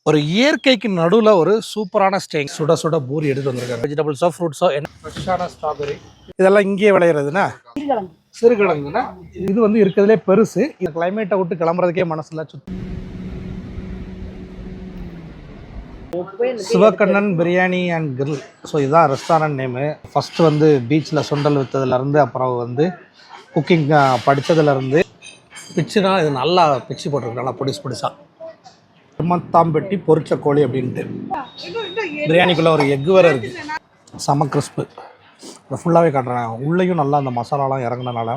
ஒரு இயற்கைக்கு நடுவில் ஒரு சூப்பரான ஸ்டே. சுட சுட பூரி எடுத்து வந்திருக்காங்க. வெஜிடபிள்ஸோ ஃப்ரூட்ஸோ என்ன ஃப்ரெஷ்ஷான ஸ்ட்ராபெரி இதெல்லாம் இங்கேயே விளையிறதுன்னா சிறுகிழங்குன்னா இது வந்து இருக்கிறதுலே பெருசு. இந்த கிளைமேட்டை விட்டு கிளம்புறதுக்கே மனசுல Sivakannan biryani and grill. So இதுதான் ரெஸ்டாரண்ட் நேமு. ஃபஸ்ட்டு வந்து பீச்சில் சுண்டல் விற்றதுலேருந்து அப்புறம் வந்து குக்கிங் படித்ததுலேருந்து பிச்சுனா இது நல்லா பிச்சு போட்டிருக்கு. நல்லா பொடிசா தாம்பெட்டி பொரிச்ச கோழி அப்படின்ட்டு. பிரியாணிக்குள்ளே ஒரு எக்கு வேறு இருக்குது. செம கிறிஸ்பு. அதை ஃபுல்லாகவே காட்டுறேன். உள்ளேயும் நல்லா அந்த மசாலாலாம் இறங்குனனால.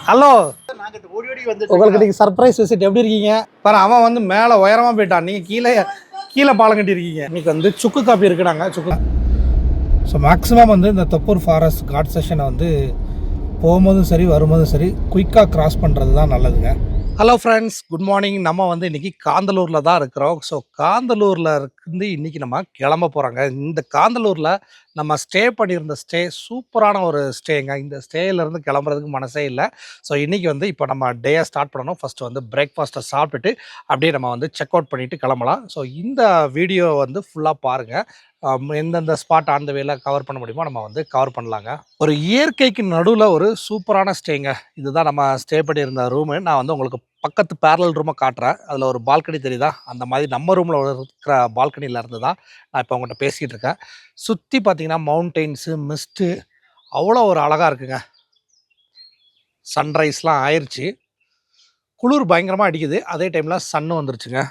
ஹலோ, உங்களுக்கு நீங்கள் சர்ப்ரைஸ் விசிட். எப்படி இருக்கீங்க? பாரு, அவன் வந்து மேலே உயரமாக போயிட்டான். நீங்கள் கீழே பாலம் கட்டியிருக்கீங்க. இன்றைக்கி வந்து சுக்கு காப்பி இருக்குனாங்க. சுக்கு. ஸோ மேக்ஸிமம் வந்து இந்த தொப்பூர் ஃபாரஸ்ட் காட் செஷனை வந்து போகும்போதும் சரி வரும்போதும் சரி குயிக்காக கிராஸ் பண்ணுறது தான் நல்லதுங்க. Hello friends, good morning. நம்ம வந்து இன்றைக்கி காந்தலூரில் தான் இருக்கிறோம். ஸோ காந்தலூரில் இருந்து இன்றைக்கி நம்ம கிளம்ப போகிறாங்க. இந்த காந்தலூரில் நம்ம ஸ்டே பண்ணியிருந்த ஸ்டே சூப்பரான ஒரு ஸ்டேங்க. இந்த ஸ்டேயிலேருந்து கிளம்புறதுக்கு மனசே இல்லை. ஸோ இன்றைக்கி வந்து இப்போ நம்ம டேயை ஸ்டார்ட் பண்ணணும். ஃபஸ்ட்டு வந்து பிரேக்ஃபாஸ்ட்டை சாப்பிட்டுட்டு அப்படியே நம்ம வந்து செக் அவுட் பண்ணிவிட்டு கிளம்பலாம். ஸோ இந்த வீடியோ வந்து ஃபுல்லாக பாருங்கள். எந்தெந்த ஸ்பாட் ஆன் த வேல கவர் பண்ண முடியுமோ நம்ம வந்து கவர் பண்ணலாங்க. ஒரு இயற்கைக்கு நடுவில் ஒரு சூப்பரான ஸ்டேங்க. இதுதான் நம்ம ஸ்டே பண்ணியிருந்த ரூமு. நான் வந்து உங்களுக்கு பக்கத்து பேரலல் ரூமை காட்டுறேன். அதில் ஒரு பால்கனி தெரியுதா? அந்த மாதிரி நம்ம ரூமில் இருக்கிற பால்கனியில் இருந்து தான் நான் இப்போ உங்கள்கிட்ட பேசிகிட்டு இருக்கேன். சுற்றி பார்த்தீங்கன்னா மவுண்டெயின்ஸு, மிஸ்ட்டு அவ்வளோ ஒரு அழகாக இருக்குங்க. சன்ரைஸ்லாம் ஆயிடுச்சு. குளிர் பயங்கரமாக அடிக்குது. அதே டைமில் சன்னு வந்துருச்சுங்க.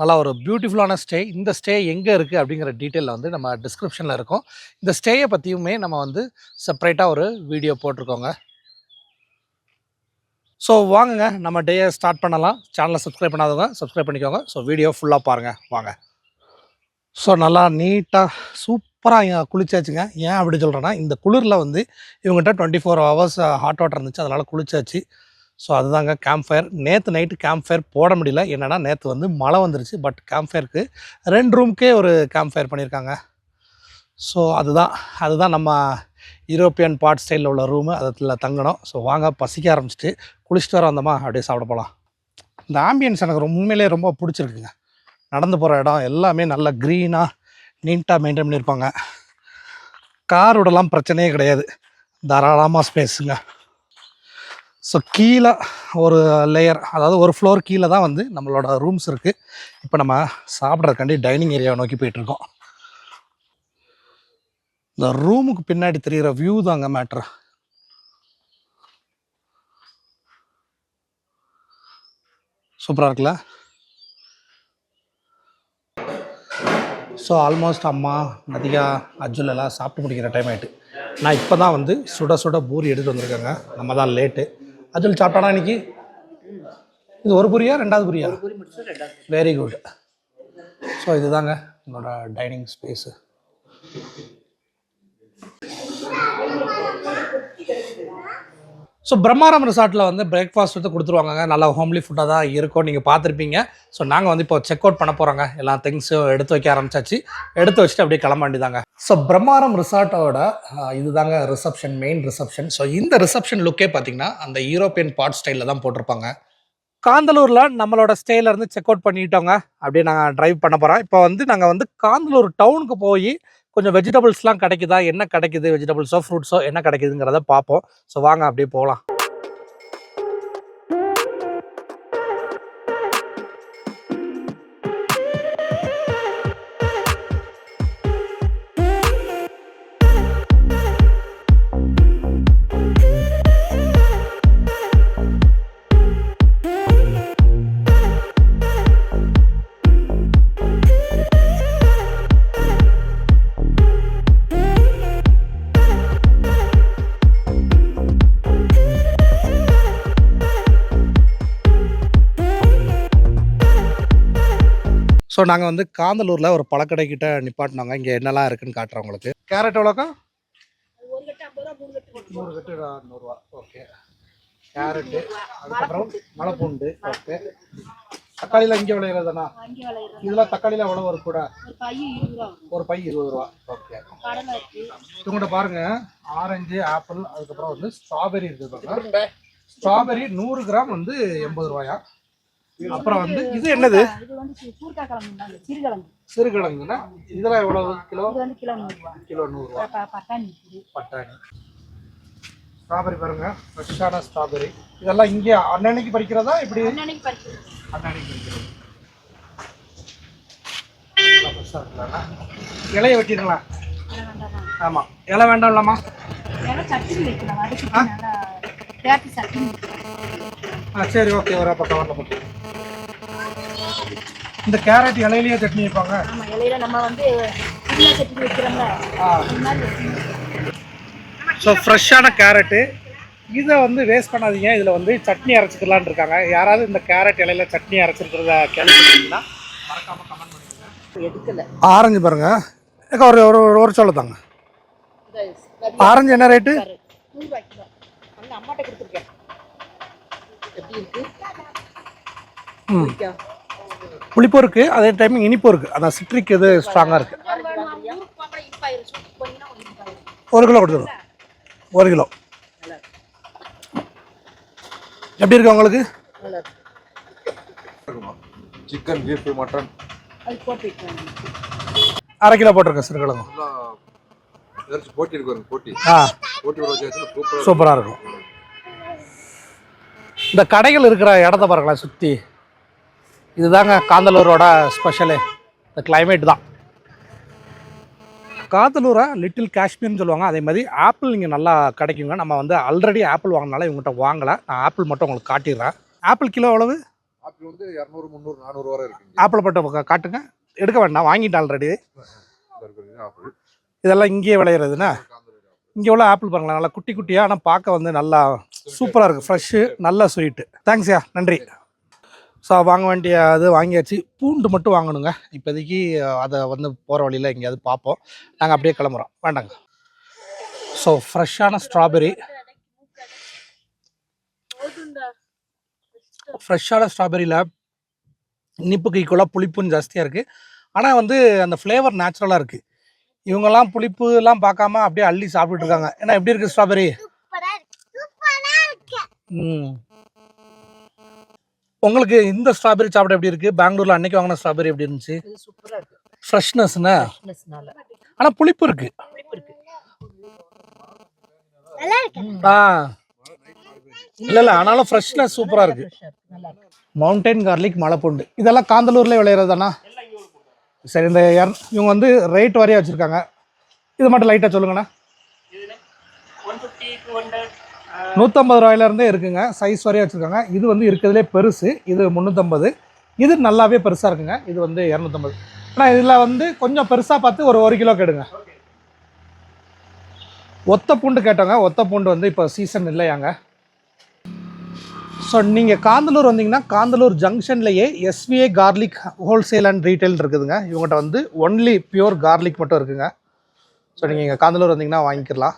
நல்லா ஒரு பியூட்டிஃபுல்லான ஸ்டே. இந்த ஸ்டே எங்கே இருக்குது அப்படிங்கிற டீட்டெயிலில் வந்து நம்ம டிஸ்கிரிப்ஷனில் இருக்கும். இந்த ஸ்டேயை பற்றியுமே நம்ம வந்து செப்பரேட்டாக ஒரு வீடியோ போட்டிருக்கோங்க. ஸோ வாங்குங்க, நம்ம டேயை ஸ்டார்ட் பண்ணலாம். சேனலை சப்ஸ்கிரைப் பண்ணாதவங்க சப்ஸ்கிரைப் பண்ணிக்கோங்க. ஸோ வீடியோ ஃபுல்லாக பாருங்கள் வாங்க. ஸோ நல்லா நீட்டாக சூப்பராக குளிச்சாச்சுங்க. ஏன் அப்படி சொல்கிறேன்னா, இந்த குளிரில் வந்து இவங்ககிட்ட 24 hours ஹாட் வாட்டர் இருந்துச்சு. அதனால் குளிச்சாச்சு. ஸோ அதுதாங்க கேம்ப் ஃபயர். நேற்று நைட்டு கேம்ப் ஃபயர் போட முடியல. என்னென்னா நேற்று வந்து மழை வந்துருச்சு. பட் கேம்ப் ஃபயருக்கு 2 ரூமுக்கே ஒரு கேம்ப் ஃபயர் பண்ணியிருக்காங்க. ஸோ அதுதான் நம்ம யூரோப்பியன் பார்ட் ஸ்டைலில் உள்ள ரூமு. அதில் தங்கணும். ஸோ வாங்க, பசிக்க ஆரம்பிச்சிட்டு குளிச்சுட்டு வர வந்தோமா அப்படியே சாப்பிட போகலாம். இந்த ஆம்பியன்ஸ் எனக்கு உண்மையிலே ரொம்ப பிடிச்சிருக்குங்க. நடந்து போகிற இடம் எல்லாமே நல்லா க்ரீனாக நீட்டாக மெயின்டைன் பண்ணியிருப்பாங்க. காரோடலாம் பிரச்சனையே கிடையாது. தாராளமாக ஸ்பேஸுங்க. ஸோ கீழே ஒரு லேயர், அதாவது ஒரு ஃப்ளோர் கீழே தான் வந்து நம்மளோட ரூம்ஸ் இருக்குது. இப்போ நம்ம சாப்பிட்றதுக்காண்டி டைனிங் ஏரியாவை நோக்கி போயிட்டுருக்கோம். இந்த ரூமுக்கு பின்னாடி தெரிகிற வியூ தாங்க மேட்ரு. சூப்பராக இருக்குல்ல? ஸோ ஆல்மோஸ்ட் அம்மா, நதியா, அர்ஜுன் எல்லாம் சாப்பிட்டு முடிக்கிற டைம் ஆகிட்டு. நான் இப்போ தான் வந்து சுட சுட பூரி எடுத்துகிட்டு வந்திருக்கேங்க. நம்ம தான் லேட்டு. அர்ஜுன் சாப்பிட்டானா இன்னைக்கு? இது ஒரு பூரியா, 2வது பூரியா? Very good. ஸோ இதுதாங்க என்னோட டைனிங் ஸ்பேஸு. ஸோ பிரம்மாரம் ரிசார்ட்டில் வந்து பிரேக்ஃபாஸ்ட் வந்து கொடுத்துருவாங்க. நல்லா ஹோம்லி ஃபுட்டாக தான் இருக்கும். நீங்கள் பார்த்துருப்பீங்க. ஸோ நாங்கள் வந்து இப்போ செக் அவுட் பண்ண போகிறோங்க. எல்லா திங்ஸும் எடுத்து வைக்க ஆரம்பிச்சாச்சு. எடுத்து வச்சுட்டு அப்படியே கிளம்ப வேண்டியதாங்க. ஸோ பிரம்மாரம் ரிசார்ட்டோட இதுதாங்க ரிசப்ஷன், மெயின் ரிசப்ஷன். ஸோ இந்த ரிசப்ஷன் லுக்கே பார்த்தீங்கன்னா அந்த யூரோப்பியன் பார்ட் ஸ்டைலில் தான் போட்டிருப்பாங்க. காந்தலூரில் நம்மளோட ஸ்டேலேருந்து செக் அவுட் பண்ணிட்டோங்க. அப்படியே நாங்கள் ட்ரைவ் பண்ண போகிறோம். இப்போ வந்து நாங்கள் வந்து காந்தலூர் டவுனுக்கு போய் கொஞ்சம் வெஜிடபிள்ஸ்லாம் கிடைக்குதா, என்ன கிடைக்குது, வெஜிடபிள்ஸோ ஃப்ரூட்ஸோ என்ன கிடைக்குதுங்கிறத பார்ப்போம். ஸோ வாங்க அப்படியே போகலாம். ஸோ நாங்கள் வந்து காந்தலூரில் ஒரு பழக்கடை கிட்ட நிப்பாட்டினாங்க. இங்கே என்னெல்லாம் இருக்குன்னு காட்டுறேன் உங்களுக்கு. கேரட் எவ்வளோக்கா? 3 கட்டு 100 ஓகே. கேரட்டு, அதுக்கப்புறம் மலைப்பூண்டு. ஓகே. தக்காளியில் இங்கே விளையிறதுண்ணா? இதெல்லாம் தக்காளியில் எவ்வளோ ஒரு கூட? ஒரு பை 20 ரூபா. ஓகே. இவங்கள்ட்ட பாருங்கள், ஆரஞ்சு, ஆப்பிள், அதுக்கப்புறம் வந்து ஸ்ட்ராபெரி இருக்குது. ஸ்ட்ராபெரி 100 கிராம் வந்து 80 ரூபாயா. அப்புறம் வந்து இது என்னது? இது வந்து சூர்காக்கிழங்கு, சிறுகிழங்கு. சிறுகிழங்குன்னா இதெல்லாம் எவ்வளவு கிலோ? இது வந்து கிலோ 100 ரூபாய். கிலோ 100 ரூபாய். பட்டாணி இருக்குது. பட்டாணி. ஸ்ட்ராபெரி பாருங்க, ஃப்ரெஷ்ஷான ஸ்ட்ராபெரி. இதெல்லாம் இங்கே அன்னன்னைக்கு பறிக்கிறதா இப்படி? அன்னன்னைக்கு பறிக்கிறது. அன்னன்னைக்கு பறிக்கிறது. இலையை வெட்டிடுங்களா? ஆமாம், இலை வேண்டாம் இல்லாமா? சட்னி வைக்கலாம், அதுக்கு நல்லா கேரட் சட்னி. சரி, ஓகே. ஒரு அப்போ கவரில் போட்டு. இந்த கேரட் இலையிலேயே சட்னி வைப்பாங்க. ஆமாம், இலையில நம்ம வந்து புதினா சட்னி வைக்கிறோம்ல, அந்த மாதிரி வச்சு. ஸோ ஃப்ரெஷ்ஷான கேரட்டு. இதை வந்து வேஸ்ட் பண்ணாதீங்க. இதில் வந்து சட்னி அரைச்சிக்கலான்னு இருக்காங்க. யாராவது இந்த கேரட் இலையில சட்னி அரைச்சிருக்கிறத கேள்விப்பட்டீங்கன்னா மறக்காமல் கமெண்ட் பண்ணுங்க. எடுக்கல. ஆரஞ்சு பாருங்க, ஒரு ஒரு ஒரு சொல்ல தாங்க. ஆரஞ்சு என்ன ரேட்டு? 100 ரூபாய் கிலோ. அந்த அம்மாட்ட கொடுத்துருக்கேன். எப்படி இருக்கு? புளிப்பும் இருக்கு, அதே டைம் இனிப்பும் இருக்கு. அந்த சிட்ரிக் இது ஸ்ட்ராங்காக இருக்கு. 1 கிலோ கொடுத்துருவோம். 1 கிலோ எப்படி இருக்கு உங்களுக்கு? சிக்கன், பீஃப், மட்டன் அது போட்டு 1/2 கிலோ போட்டிருக்கேன். சிறுகிழங்கு போட்டி இருக்கு. போட்டி சூப்பராக இருக்கும். இந்த கடைகள் இருக்கிற இடத்த பாருங்களேன் சுற்றி. இதுதாங்க காந்தலூரோட ஸ்பெஷலு. இந்த கிளைமேட் தான். காந்தலூரை லிட்டில் காஷ்மீர்னு சொல்லுவாங்க. அதே மாதிரி ஆப்பிள் இங்கே நல்லா கிடைக்குங்க. நம்ம வந்து ஆல்ரெடி ஆப்பிள் வாங்கினால இவங்ககிட்ட வாங்கலை. நான் ஆப்பிள் மட்டும் உங்களுக்கு காட்டிடுறேன். ஆப்பிள் கிலோ எவ்வளவு? ஆப்பிள் வந்து 200, 300, 400 வரை இருக்கு. ஆப்பிள் மட்டும் காட்டுங்க. எடுக்க வேண்டாம், வாங்கிட்டேன் ஆல்ரெடி. இதெல்லாம் இங்கேயே விளையிறதுன்னா இங்கே உள்ள ஆப்பிள் பாருங்களேன், நல்லா குட்டி குட்டியாக, ஆனால் பார்க்க வந்து நல்லா சூப்பராக இருக்குது. ஃப்ரெஷ்ஷு, நல்ல ஸ்வீட்டு. தேங்க்ஸ்யா, நன்றி. ஸோ வாங்க வேண்டிய அது வாங்கியாச்சு. பூண்டு மட்டும் வாங்கணுங்க இப்போதைக்கு. அதை வந்து போகிற வழியில் எங்கேயாவது பார்ப்போம். நாங்கள் அப்படியே கிளம்புறோம். வேண்டாங்க. ஸோ ஃப்ரெஷ்ஷான ஸ்ட்ராபெரி. ஃப்ரெஷ்ஷான ஸ்ட்ராபெரியில் இனிப்புக்கு ஈக்குவலாக புளிப்புன்னு ஜாஸ்தியாக இருக்குது. ஆனால் வந்து அந்த ஃப்ளேவர் நேச்சுரலாக இருக்குது. இவங்கெல்லாம் புளிப்புலாம் பார்க்காம அப்படியே அள்ளி சாப்பிட்டுட்டு இருக்காங்க. ஏன்னா எப்படி இருக்குது ஸ்ட்ராபெரி? உங்களுக்கு இந்த ஸ்ட்ராபெரி சாப்பிட எப்படி இருக்குது? பெங்களூரில் அன்னைக்கு வாங்கின ஸ்ட்ராபெரி எப்படி இருந்துச்சு? ஃப்ரெஷ்னஸ்னா, ஆனால் புளிப்பு இருக்கு. இல்லை ஆனாலும் ஃப்ரெஷ்னஸ் சூப்பராக இருக்கு. மவுண்டைன் கார்லிக், மலைப்பூண்டு இதெல்லாம் காந்தலூர்லேயே விளையிறதாண்ணா? சரி, இந்த இவங்க வந்து ரேட் வரையா வச்சுருக்காங்க. இது மட்டும் லைட்டாக சொல்லுங்கண்ணா. 150 ரூபாயிலேருந்தே இருக்குங்க. சைஸ் வரையா வச்சுருக்காங்க. இது வந்து இருக்கிறதுலே பெருசு. இது 350. இது நல்லாவே பெருசாக இருக்குங்க. இது வந்து 250. ஆனால் இதில் வந்து கொஞ்சம் பெருசாக பார்த்து ஒரு 1 கிலோ கேடுங்க. ஒத்த பூண்டு கேட்டோங்க. ஒத்த பூண்டு வந்து இப்போ சீசன் இல்லையாங்க. ஸோ நீங்கள் காந்தலூர் வந்தீங்கன்னா காந்தலூர் ஜங்ஷன்லேயே SVA garlic wholesale and retail இருக்குதுங்க. இவங்ககிட்ட வந்து ஒன்லி பியூர் கார்லிக் மட்டும் இருக்குங்க. ஸோ நீங்கள் இங்கே காந்தலூர் வந்தீங்கன்னா வாங்கிக்கலாம்.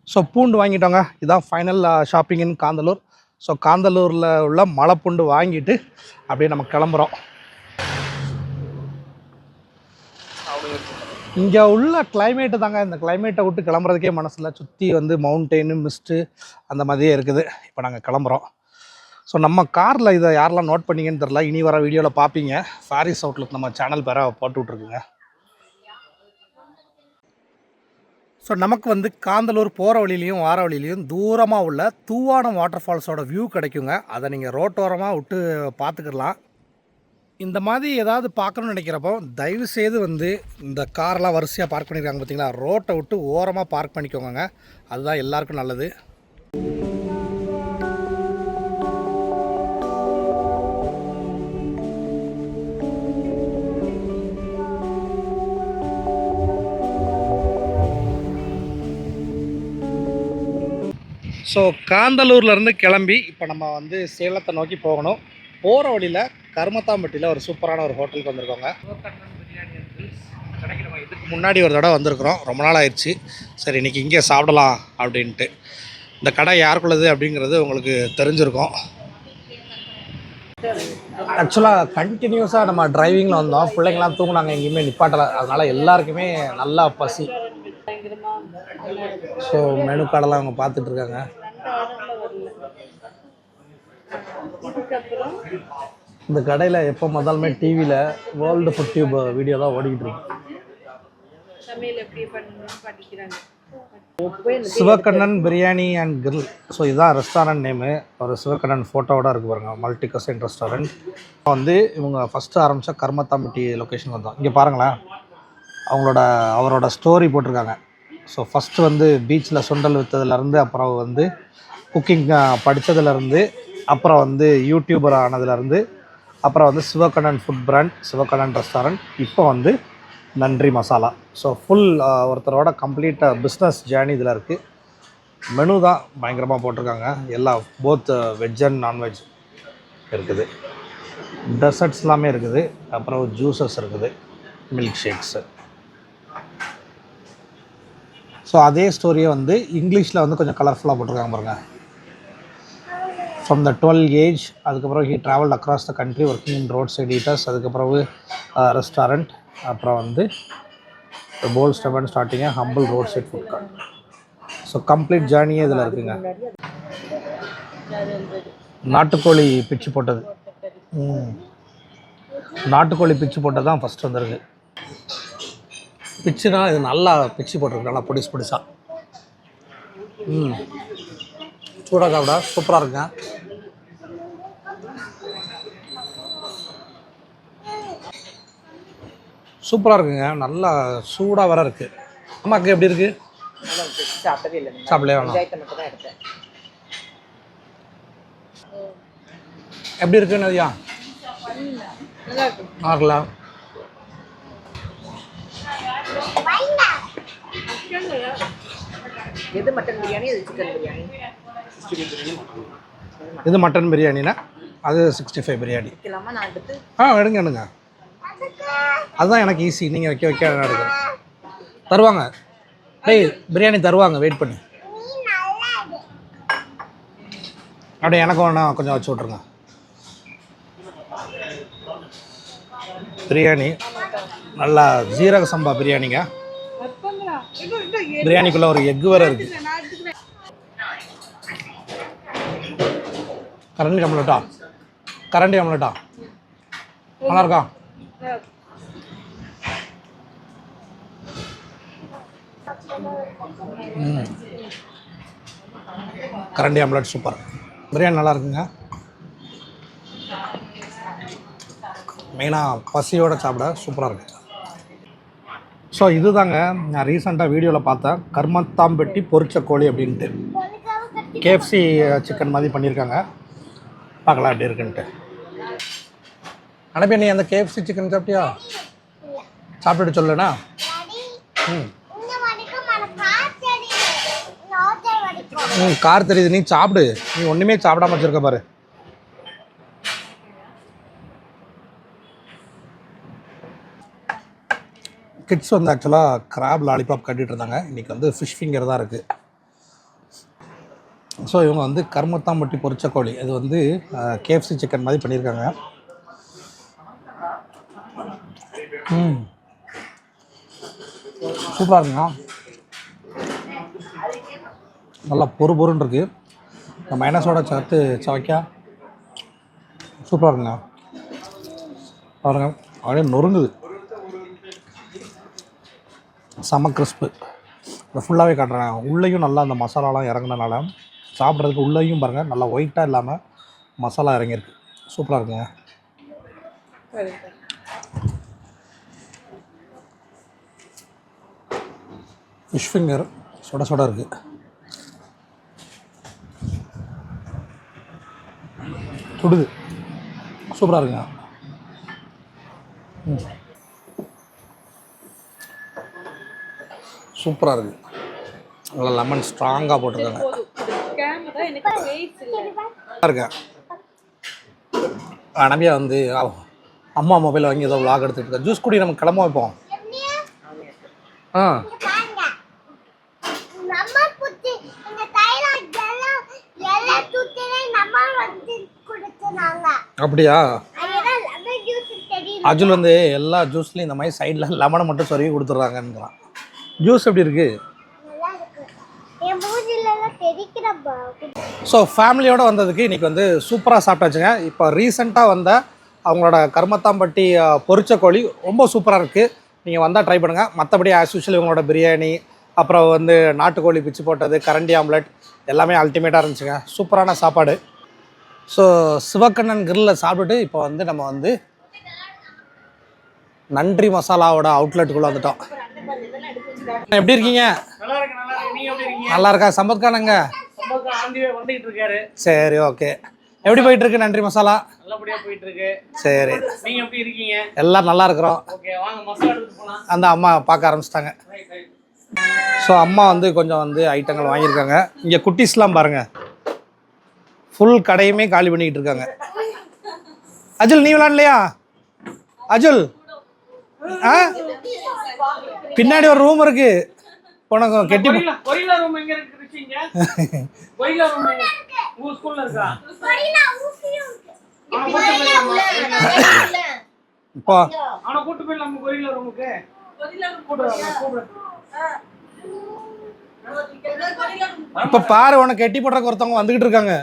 ஸோ பூண்டு வாங்கிட்டோங்க. இதுதான் ஃபைனல் ஷாப்பிங் இன் காந்தலூர். ஸோ காந்தலூரில் உள்ள மலைப்பூண்டு வாங்கிட்டு அப்படியே நம்ம கிளம்புறோம். இங்கே உள்ள கிளைமேட்டு தாங்க. இந்த கிளைமேட்டை விட்டு கிளம்புறதுக்கே மனசில். சுற்றி வந்து மவுண்டெயின், மிஸ்ட்டு அந்த மாதிரியே இருக்குது. இப்போ நாங்கள் கிளம்புறோம். ஸோ நம்ம காரில் இதை யாரெல்லாம் நோட் பண்ணிங்கன்னு தெரில. இனி வர வீடியோவில் பார்ப்பீங்க. ஃபாரிஸ் அவுட்லுக் நம்ம சேனல் பேரை போட்டு விட்ருக்குங்க. ஸோ நமக்கு வந்து காந்தலூர் போகிற வழியிலையும் வார வழியிலையும் தூரமாக உள்ள தூவானம் வாட்டர் ஃபால்ஸோட வியூ கிடைக்குங்க. அதை நீங்கள் ரோட்டோரமாக விட்டு பார்த்துக்கலாம். இந்த மாதிரி ஏதாவது பார்க்கணுன்னு நினைக்கிறப்போ தயவுசெய்து வந்து இந்த காரெலாம் வரிசையாக பார்க் பண்ணியிருக்காங்க பார்த்தீங்களா, ரோட்டை விட்டு ஓரமாக பார்க் பண்ணிக்கோங்க. அதுதான் எல்லாருக்கும் நல்லது. ஸோ காந்தலூர்லேருந்து கிளம்பி இப்போ நம்ம வந்து சேலத்தை நோக்கி போகணும். போகிற வழியில் கருமத்தாம்பட்டியில் ஒரு சூப்பரான ஒரு ஹோட்டலுக்கு வந்திருக்கோங்க. கடைக்கு நம்ம இதுக்கு முன்னாடி ஒரு தடவை வந்திருக்கிறோம். ரொம்ப நாள் ஆயிடுச்சு. சரி, இன்றைக்கி இங்கே சாப்பிடலாம் அப்படின்ட்டு. இந்த கடை யாருக்குள்ளது அப்படிங்கிறது உங்களுக்கு தெரிஞ்சிருக்கும். ஆக்சுவலாக கண்டினியூஸாக நம்ம டிரைவிங்கில் வந்தோம், பிள்ளைங்களாம் தூங்குனாங்க, எங்கேயுமே நிப்பாட்டலை, அதனால் எல்லாருக்குமே நல்லா பசி. ஸோ மெனு கார்டெல்லாம் அவங்க பார்த்துட்டு இருக்காங்க. இந்த கடையில் எப்போ முதலுமே டிவியில் வேர்ல்டு ஃபுட் டியூப் வீடியோ தான் ஓடிக்கிட்டு இருக்கு. Sivakannan biryani and grill. So இதுதான் ரெஸ்டாரண்ட் நேமு. ஒரு சிவக்கண்ணன் ஃபோட்டோவோட இருக்குது பாருங்க, மல்டி கசைன் ரெஸ்டாரண்ட். வந்து இவங்க ஃபஸ்ட்டு ஆரம்பித்த கர்மத்தாம்பட்டி லொக்கேஷன் வந்தோம். இங்கே பாருங்களேன், அவரோட ஸ்டோரி போட்டிருக்காங்க. ஸோ ஃபஸ்ட்டு வந்து பீச்சில் சுண்டல் விற்றதுலேருந்து, அப்புறம் வந்து குக்கிங் படித்ததுலேருந்து, அப்புறம் வந்து யூடியூபர் ஆனதுலேருந்து, அப்புறம் வந்து Sivakannan food brand, Sivakannan restaurant, இப்போ வந்து நன்றி மசாலா. ஸோ ஃபுல் ஒருத்தரோட கம்ப்ளீட் பிஸ்னஸ் ஜேர்னி இதில் இருக்குது. மெனு தான் பயங்கரமாக போட்டிருக்காங்க. எல்லாம் போத் வெஜ் அண்ட் நான்வெஜ் இருக்குது. டெசர்ட்ஸ் எல்லாமே இருக்குது. அப்புறம் ஜூஸஸ் இருக்குது, மில்க் ஷேக்ஸு. ஸோ அதே ஸ்டோரியை வந்து இங்கிலீஷில் வந்து கொஞ்சம் கலர்ஃபுல்லாக போட்டிருக்காங்க பாருங்கள். ஃப்ரம் த 12 ஏஜ், அதுக்கப்புறம் he travel across the country working in road side eaters, அதுக்கப்புறம் ரெஸ்டாரண்ட், அப்புறம் வந்து bold step and starting humble road side food cart. So complete ஜேர்னியே இதில் இருக்குங்க. நாட்டுக்கோழி பிச்சு போட்டது, நாட்டுக்கோழி பிச்சு போட்டது தான் ஃபஸ்ட் வந்துருக்கு. பிச்சுனா இது நல்லா பிச்சு போட்டிருக்கு, நல்லா பொடிசு பொடிசாக. சூடாக சாப்பிட சூப்பராக இருக்குங்க. சூப்பராக இருக்குங்க, நல்லா சூடாக வர இருக்குது. அம்மாக்கு எப்படி இருக்குது? சாப்பிடவே வேணாம். எப்படி இருக்குன்னு ஐயா? நல்லா இது மட்டன் பிரியாணி, இது சிக்கன் பிரியாணி. இது மட்டன் பிரியாணினா அது 65 பிரியாணி. எடுங்க எடுங்க, அதுதான் எனக்கு ஈஸி. நீங்கள் வைக்க எடுங்க, தருவாங்க. டேய் பிரியாணி தருவாங்க, வெயிட் பண்ணு. அப்படியே எனக்கு வேணா கொஞ்சம் வச்சு விட்ருங்க. பிரியாணி நல்லா ஜீரக சம்பா பிரியாணிங்க. பிரியாணிக்குள்ளே ஒரு எக்கு வேறு இருக்குது. கரண்டி ஆம்லெட்டா நல்லா இருக்கா? கரண்டி ஆம்லெட் சூப்பர். பிரியாணி நல்லா இருக்குங்க. மெயினாக பசியோடு சாப்பிட சூப்பராக இருக்குது. ஸோ இது தாங்க நான் ரீசெண்டாக வீடியோவில் பார்த்தேன், கர்மத்தாம்பட்டி பொரிச்ச கோழி அப்படின்ட்டு. கேஎஃப்சி சிக்கன் மாதிரி பண்ணியிருக்காங்க. பார்க்கலாம் எப்படி இருக்குன்ட்டு. அனுப்பி நீ அந்த கேஎஃப்சி சிக்கன் சாப்பிட்டியா? சாப்பிட்டுட்டு சொல்லுண்ணா. கார் தெரியுது, நீ சாப்பிடு. நீ ஒன்றுமே சாப்பிடாம வச்சுருக்க பாரு. கிட்ஸ் வந்து ஆக்சுவலாக கிராப் லாலிபாப் கட்டிகிட்டு இருந்தாங்க. இன்றைக்கி வந்து ஃபிஷ் ஃபிங்கர் தான் இருக்குது. ஸோ இவங்க வந்து கர்மத்தாம்பட்டி பொரிச்ச கோழி, இது வந்து கேஎஃப்சி சிக்கன் மாதிரி பண்ணியிருக்காங்க. சூப்பராக இருக்குங்க, நல்லா பொறுன்னு இருக்குது. இந்த மைனஸோட சேர்த்து சவைக்கா சூப்பராக இருக்குங்க. பாருங்க அப்படியே நொறுங்குது, செம கிறிஸ்பு. இதை ஃபுல்லாகவே காட்டுறேன். உள்ளேயும் நல்லா அந்த மசாலாலாம் இறங்குனனால சாப்பிட்றதுக்கு உள்ளேயும் பாருங்கள் நல்லா ஒயிட்டாக இல்லாமல் மசாலா இறங்கியிருக்கு. சூப்பராக இருக்குங்க. ஃபிஷ் ஃபிங்கர் சுட இருக்குது. சுடுது, சூப்பராக இருக்குங்க. சூப்பராக இருக்குது. நல்லா லெமன் ஸ்ட்ராங்காக போட்டிருக்காங்க. இருக்கேன் நம்பியா வந்து அம்மா மொபைல் வாங்கி ஏதோ விளாக் எடுத்துகிட்டு இருக்கேன். ஜூஸ் குடி, நம்ம கிளம்ப வைப்போம். அப்படியா? அஜுல் வந்து எல்லா ஜூஸ்லையும் இந்த மாதிரி சைடில் லெமனை மட்டும் சொருகி கொடுத்துட்றாங்கன்றான். ஜூஸ் எப்படி இருக்குது? ஸோ ஃபேமிலியோடு வந்ததுக்கு இன்றைக்கி வந்து சூப்பராக சாப்பிட்டாச்சுங்க. இப்போ ரீசெண்டாக வந்த அவங்களோட கருமத்தாம்பட்டி பொரிச்ச கோழி ரொம்ப சூப்பராக இருக்குது. நீங்கள் வந்தால் ட்ரை பண்ணுங்கள். மற்றபடி ஆஸ் யூஷுவல் இவங்களோட பிரியாணி, அப்புறம் வந்து நாட்டுக்கோழி பிச்சு போட்டது, கரண்டி ஆம்லெட் எல்லாமே அல்டிமேட்டாக இருந்துச்சுங்க. சூப்பரான சாப்பாடு. ஸோ சிவக்கண்ணன் கிரில்லில் சாப்பிட்டுட்டு இப்போ வந்து நம்ம வந்து நன்றி மசாலாவோட அவுட்லெட்டுக்குள்ளே வந்துட்டோம். எப்படி இருக்கீங்க? நல்லா இருக்கா? சம்பத்கானங்க சரி, ஓகே. எப்படி போயிட்டு இருக்கு நன்றி மசாலா? நல்லபடியா போயிட்டு இருக்கு. சரி, நீங்க எப்படி இருக்கீங்க? எல்லாரும் நல்லா இருக்கிறோம். ஓகே, வாங்க மசாலா எடுத்து போலாம். அந்த அம்மா பார்க்க ஆரம்பிச்சிட்டாங்க. ஸோ அம்மா வந்து கொஞ்சம் வந்து ஐட்டங்கள் வாங்கியிருக்காங்க. இங்கே குட்டீஸ்லாம் பாருங்க, ஃபுல் கடையுமே காலி பண்ணிக்கிட்டு இருக்காங்க. அஜுல் நீ விளாட்லையா? அஜுல் பின்னாடி ஒரு ரூம் இருக்கு, உனக்கு கெட்டி இப்ப பாரு, உனக்கு கெட்டி போடுறக்கு ஒருத்தவங்க வந்துகிட்டு இருக்காங்க.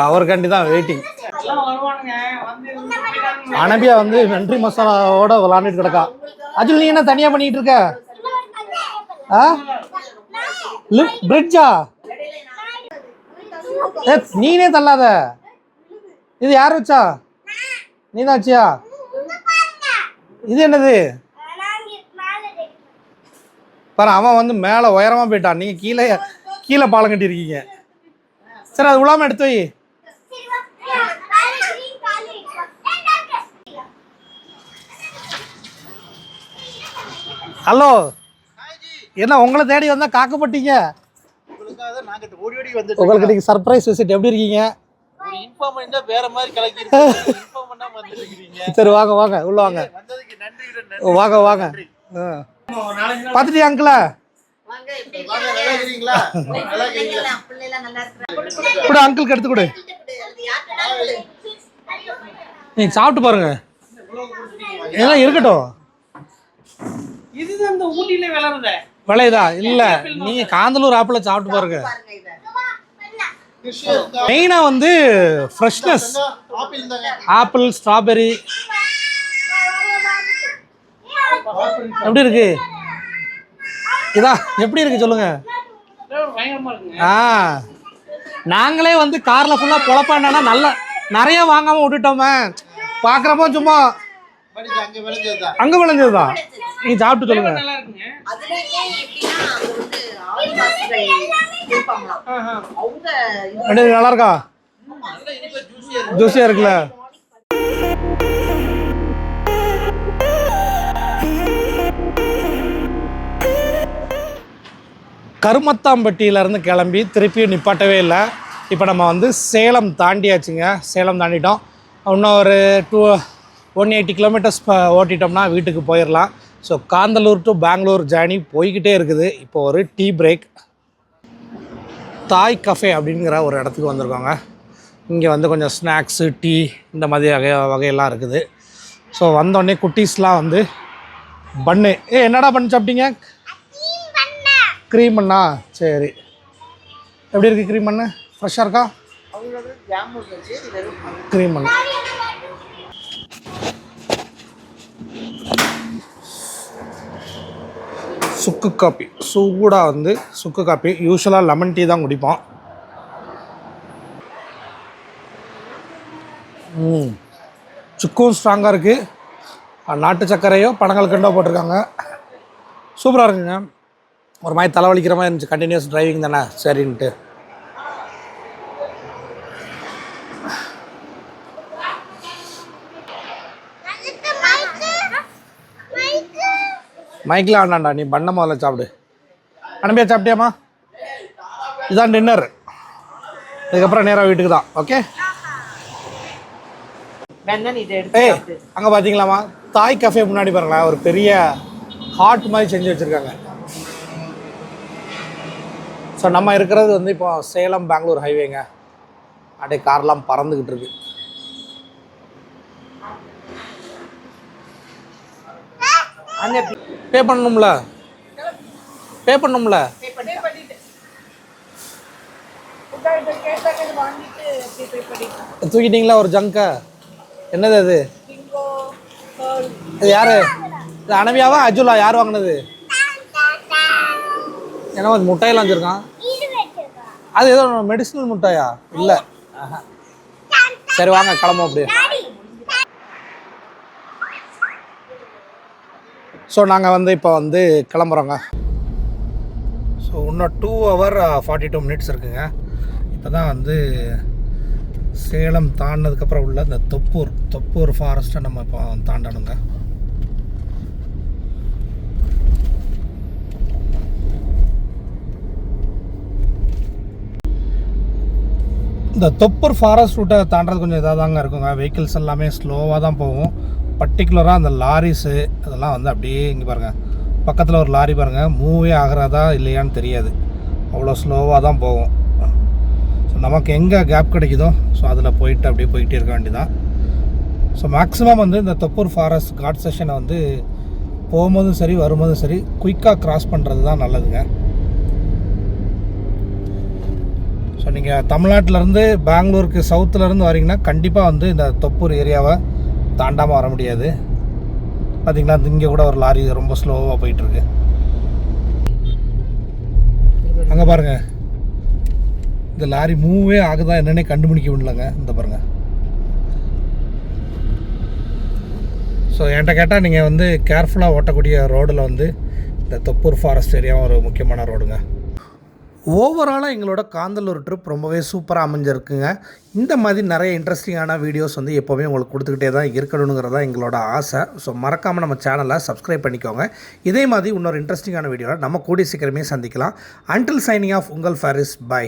அவருக்காண்டி தான் வெயிட்டிங். அனபியா வந்து நன்றி மசாலாவோட விளாண்டுட்டு கிடக்கா. அஜுல் நீ என்ன தனியா பண்ணிட்டு இருக்க? பிரிட்ஜா? நீனே தள்ளாத. இது யார் வச்சா? நீ தான் வச்சியா? இது என்னது பாரு, அவன் வந்து மேல உயரமா போயிட்டான், நீங்க கீழே கீழே பாலம் கட்டி இருக்கீங்க. சரி, அது உலாம எடுத்து வை. ஹலோ, என்ன உங்களை தேடி வந்தா காக்கப்பட்டீங்க? உங்களுக்கு இன்னைக்கு சர்ப்ரைஸ் விசிட். எப்படி இருக்கீங்க? சரி, வாங்க வாங்க உள்ள வாங்க. வாங்க வாங்க. பாத்துட்டியா அங்கிள? கூட அங்கிளுக்கு எடுத்து கொடு. நீங்க சாப்பிட்டு பாருங்க, இதெல்லாம் இருக்கட்டும். இதுதான் இந்த ஊட்டில விளையுதா? இல்ல, நீங்க காந்தலூர் ஆப்பிள சாப்பிட்டு பாருங்க. மெயினா வந்து ஃப்ரெஷ்னஸ், ஆப்பிள், ஸ்ட்ராபெரி. எப்படி இருக்கு? இதா எப்படி இருக்கு சொல்லுங்க. நாங்களே வந்து கார்ல ஃபுல்லா பொழப்பாண்டா நல்லா நிறைய வாங்காம விட்டுட்டோமே. பாக்குறப்போ சும்மா அங்க விளைஞ்சதுதான். நீங்க சாப்பிட்டு சொல்லுங்க. நல்லா இருக்கா? ஜூசியா இருக்குல்ல? கருமத்தாம்பட்டியிலேருந்து கிளம்பி திருப்பியும் நிப்பாட்டவே இல்லை. இப்போ நம்ம வந்து சேலம் தாண்டியாச்சுங்க. சேலம் தாண்டிட்டோம். இன்னும் ஒரு 180 கிலோமீட்டர்ஸ் ஓட்டிட்டோம்னா வீட்டுக்கு போயிடலாம். So Kanthalloor to Bangalore journey போய்கிட்டே இருக்குது. இப்போ ஒரு டீ பிரேக். தாய் கஃபே அப்படிங்கிற ஒரு இடத்துக்கு வந்திருக்காங்க. இங்கே வந்து கொஞ்சம் ஸ்நாக்ஸு, டீ இந்த மாதிரி வகையெல்லாம் இருக்குது. ஸோ வந்தோடனே குட்டீஸ்லாம் வந்து பன்னு. என்னடா பண்ணி சாப்பிட்டீங்க? க்ரீம் பண்ணா? சரி, எப்படி இருக்குது க்ரீம் பண்ணு? ஃப்ரெஷ்ஷாக இருக்கா? க்ரீம் பண்ணு. சுக்கு காப்பி சூடாக வந்து சுக்கு காப்பி. யூஸ்வலாக லெமன் டீ தான் குடிப்போம். சுக்கும் ஸ்ட்ராங்காக இருக்குது. நாட்டு சர்க்கரையோ பனங்கள் கண்டோ போட்டிருக்காங்க. சூப்பராக இருக்குங்க. ஒரு மாதிரி தலைவலிக்கிற மாதிரி இருந்துச்சு. கண்டினியூஸ் டிரைவிங் தானே, சரின்ட்டு. மைக்கில் வேண்டாண்டா, நீ பண்ண முதல்ல சாப்பிடு. அனுப்பியா சாப்பிட்டியாம்மா? இதுதான் டின்னர். இதுக்கப்புறம் நேராக வீட்டுக்கு தான். ஓகே. அங்கே பார்த்தீங்களாம்மா, தாய் கஃபே முன்னாடி பாருங்களேன், ஒரு பெரிய ஹாட் மாதிரி செஞ்சு வச்சுருக்காங்க. ஸோ ஸோ நம்ம இருக்கிறது வந்து இப்போ சேலம் பெங்களூர் ஹைவேங்க. அப்படியே கார்லாம் பறந்துக்கிட்டு இருக்கு. அங்கே பே பண்ணணும்ல, பே பண்ணணும்ல. தூக்கிட்டீங்களா ஒரு ஜங்க? என்னது அது? இது யாரு? இது அனவியாவா அஜுலா? யார் வாங்கினது? ஏன்னா அது முட்டையெல்லாம் வச்சுருக்கான். அது ஏதோ மெடிசனல் முட்டையா? இல்லை. சரி வாங்க கிளம்பும் அப்படியே. ஸோ நாங்கள் வந்து இப்போ வந்து கிளம்புறோங்க. ஸோ இன்னும் 2 hour 42 minutes இருக்குங்க. இப்போ தான் வந்து சேலம் தாண்டினதுக்கப்புறம் உள்ள இந்த தொப்பூர் ஃபாரஸ்ட்டை நம்ம இப்போ தாண்டணுங்க. இந்த தொப்பூர் ஃபாரஸ்ட் ரூட்டை தாண்டது கொஞ்சம் இதாக தாங்க இருக்குங்க. வெஹிக்கிள்ஸ் எல்லாமே ஸ்லோவாக தான் போகும். பர்டிகுலராக அந்த லாரிஸு அதெல்லாம் வந்து அப்படியே இங்கே பாருங்கள், பக்கத்தில் ஒரு லாரி பாருங்கள், மூவே ஆகிறதா இல்லையான்னு தெரியாது, அவ்வளோ ஸ்லோவாக தான் போகும். ஸோ நமக்கு எங்கே கேப் கிடைக்குதோ ஸோ அதில் போயிட்டு அப்படியே போய்கிட்டே இருக்க வேண்டியதான். ஸோ மேக்ஸிமம் வந்து இந்த தொப்பூர் ஃபாரஸ்ட் காட் செஷனை வந்து போகும்போதும் சரி வரும்போதும் சரி குயிக்காக க்ராஸ் பண்ணுறது தான் நல்லதுங்க. ஸோ நீங்கள் தமிழ்நாட்டிலேருந்து பெங்களூருக்கு சவுத்துலேருந்து வரீங்கன்னா கண்டிப்பாக வந்து இந்த தொப்பூர் ஏரியாவை தாண்டாமல் வர முடியாது. பார்த்திங்களா, இங்கே கூட ஒரு லாரி ரொம்ப ஸ்லோவாக போயிட்டுருக்கு. அங்கே பாருங்கள், இந்த லாரி மூவே ஆகுதா என்னன்னே கண்டுபிடிக்க முடியலங்க. இந்த பாருங்கள். ஸோ என்கிட்ட கேட்டால் நீங்கள் வந்து கேர்ஃபுல்லாக ஓட்டக்கூடிய ரோடில் வந்து இந்த தொப்பூர் ஃபாரஸ்ட் ஏரியாவும் ஒரு முக்கியமான ரோடுங்க. ஓவராலாக எங்களோட காந்தலூர் ட்ரிப் ரொம்பவே சூப்பராக அமைஞ்சிருக்குங்க. இந்த மாதிரி நிறைய இன்ட்ரெஸ்டிங்கான வீடியோஸ் வந்து எப்போவுமே உங்களுக்கு கொடுத்துக்கிட்டே தான் இருக்கணுங்கிறதா எங்களோட ஆசை. ஸோ மறக்காமல் நம்ம சேனலை சப்ஸ்கிரைப் பண்ணிக்கோங்க. இதே மாதிரி இன்னொரு இன்ட்ரெஸ்டிங்கான வீடியோவில் நம்ம கூடிய சீக்கிரமே சந்திக்கலாம். அன்டில் சைனிங் ஆஃப் உங்கள் ஃபாரிஸ். பை.